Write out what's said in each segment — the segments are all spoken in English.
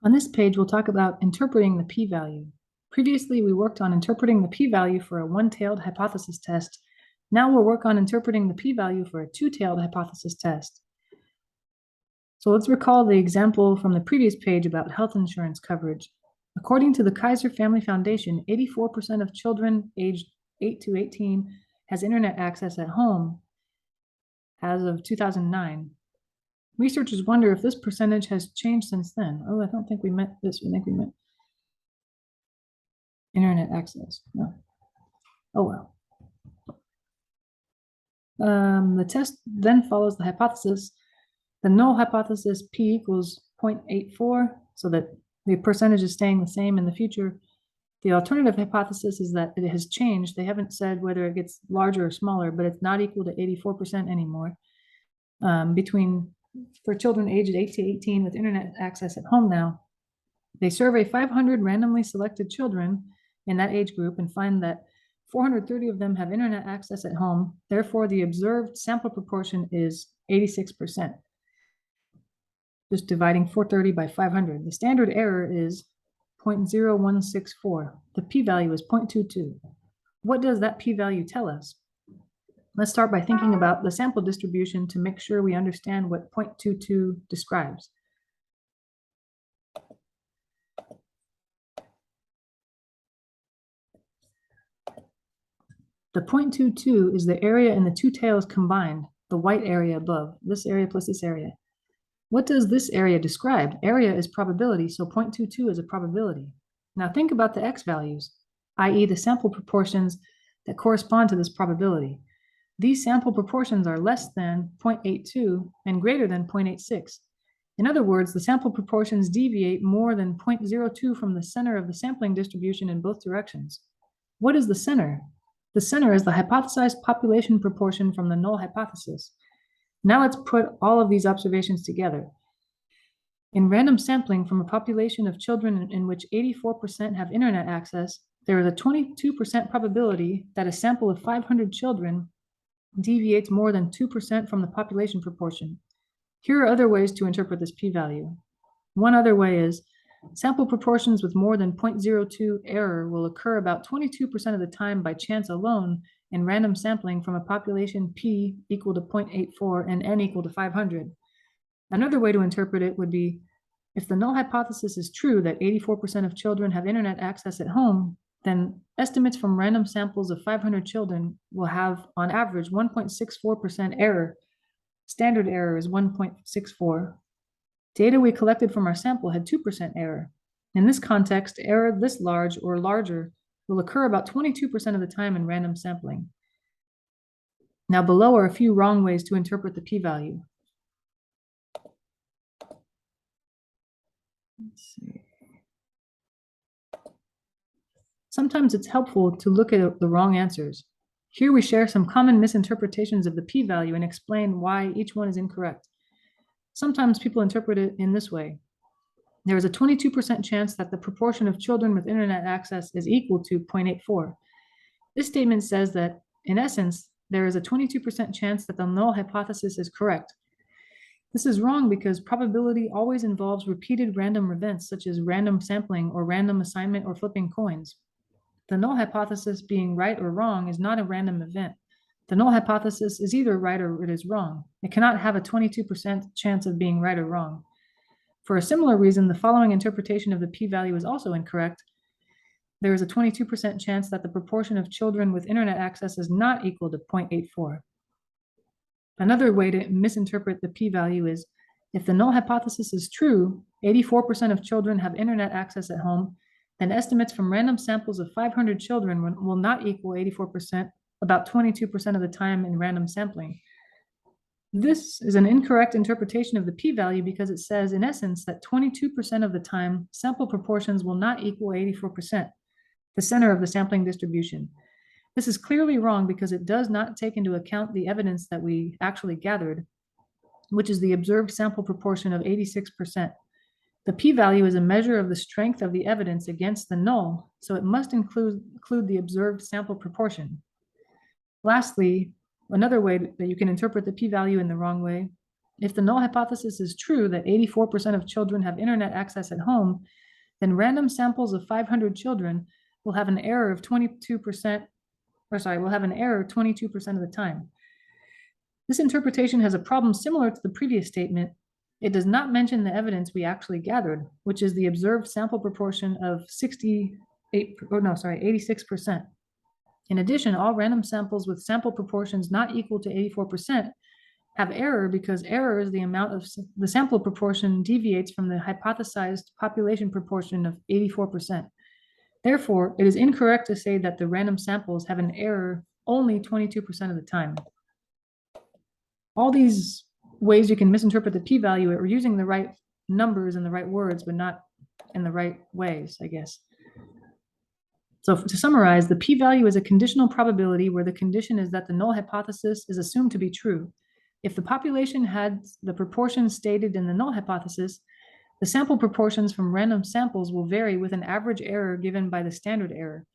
On this page, we'll talk about interpreting the p-value. Previously, we worked on interpreting the p-value for a one-tailed hypothesis test. Now we'll work on interpreting the p-value for a two-tailed hypothesis test. So let's recall the example from the previous page about health insurance coverage. According to the Kaiser Family Foundation, 84% of children aged 8 to 18 has internet access at home as of 2009. Researchers wonder if this percentage has changed since then. Oh, I don't think we meant this. I think we meant internet access. No. Oh, well. The test then follows the hypothesis. The null hypothesis P equals 0.84, so that the percentage is staying the same in the future. The alternative hypothesis is that it has changed. They haven't said whether it gets larger or smaller, but it's not equal to 84% anymore. For children aged 8 to 18 with internet access at home now, they survey 500 randomly selected children in that age group and find that 430 of them have internet access at home. Therefore, the observed sample proportion is 86%. Just dividing 430 by 500. The standard error is 0.0164. The p-value is 0.22. What does that p-value tell us? Let's start by thinking about the sample distribution to make sure we understand what 0.22 describes. The 0.22 is the area in the two tails combined, the white area above, this area plus this area. What does this area describe? Area is probability, so 0.22 is a probability. Now think about the x values, i.e. the sample proportions that correspond to this probability. These sample proportions are less than 0.82 and greater than 0.86. In other words, the sample proportions deviate more than 0.02 from the center of the sampling distribution in both directions. What is the center? The center is the hypothesized population proportion from the null hypothesis. Now let's put all of these observations together. In random sampling from a population of children in which 84% have internet access, there is a 22% probability that a sample of 500 children deviates more than 2% from the population proportion. Here are other ways to interpret this p-value. One other way is sample proportions with more than 0.02 error will occur about 22% of the time by chance alone in random sampling from a population p equal to 0.84 and n equal to 500. Another way to interpret it would be, if the null hypothesis is true that 84% of children have internet access at home, then estimates from random samples of 500 children will have, on average, 1.64% error. Standard error is 1.64. Data we collected from our sample had 2% error. In this context, error this large or larger will occur about 22% of the time in random sampling. Now below are a few wrong ways to interpret the p-value. Let's see. Sometimes it's helpful to look at the wrong answers. Here we share some common misinterpretations of the p-value and explain why each one is incorrect. Sometimes people interpret it in this way. There is a 22% chance that the proportion of children with internet access is equal to 0.84. This statement says that, in essence, there is a 22% chance that the null hypothesis is correct. This is wrong because probability always involves repeated random events such as random sampling or random assignment or flipping coins. The null hypothesis being right or wrong is not a random event. The null hypothesis is either right or it is wrong. It cannot have a 22% chance of being right or wrong. For a similar reason, the following interpretation of the p-value is also incorrect. There is a 22% chance that the proportion of children with internet access is not equal to 0.84. Another way to misinterpret the p-value is, if the null hypothesis is true, 84% of children have internet access at home, then estimates from random samples of 500 children will not equal 84%, about 22% of the time in random sampling. This is an incorrect interpretation of the p-value because it says, in essence, that 22% of the time, sample proportions will not equal 84%, the center of the sampling distribution. This is clearly wrong because it does not take into account the evidence that we actually gathered, which is the observed sample proportion of 86%. The p-value is a measure of the strength of the evidence against the null, so it must include the observed sample proportion. Lastly, another way that you can interpret the p-value in the wrong way If the null hypothesis is true that 84% of children have internet access at home, then random samples of 500 children will have an error of 22%, will have an error 22% of the time. This interpretation has a problem similar to the previous statement. It does not mention the evidence we actually gathered, which is the observed sample proportion of 86%. In addition, all random samples with sample proportions not equal to 84% have error because error is the amount of the sample proportion deviates from the hypothesized population proportion of 84%. Therefore, it is incorrect to say that the random samples have an error only 22% of the time. All these ways you can misinterpret the p-value are using the right numbers and the right words, but not in the right ways, I guess. So to summarize, the p-value is a conditional probability where the condition is that the null hypothesis is assumed to be true. If the population had the proportions stated in the null hypothesis, the sample proportions from random samples will vary with an average error given by the standard error.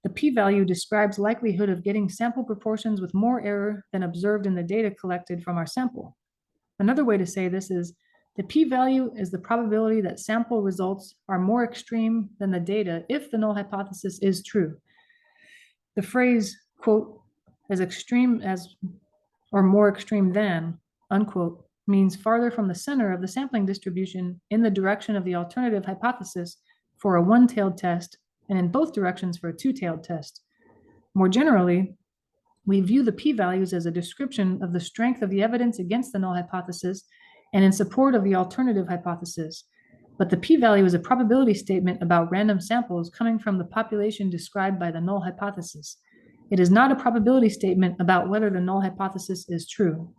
The p-value describes likelihood of getting sample proportions with more error than observed in the data collected from our sample. Another way to say this is the p-value is the probability that sample results are more extreme than the data if the null hypothesis is true. The phrase, quote, as extreme as or more extreme than, unquote, means farther from the center of the sampling distribution in the direction of the alternative hypothesis for a one-tailed test and in both directions for a two-tailed test. More generally, we view the p-values as a description of the strength of the evidence against the null hypothesis and in support of the alternative hypothesis. But the p-value is a probability statement about random samples coming from the population described by the null hypothesis. It is not a probability statement about whether the null hypothesis is true.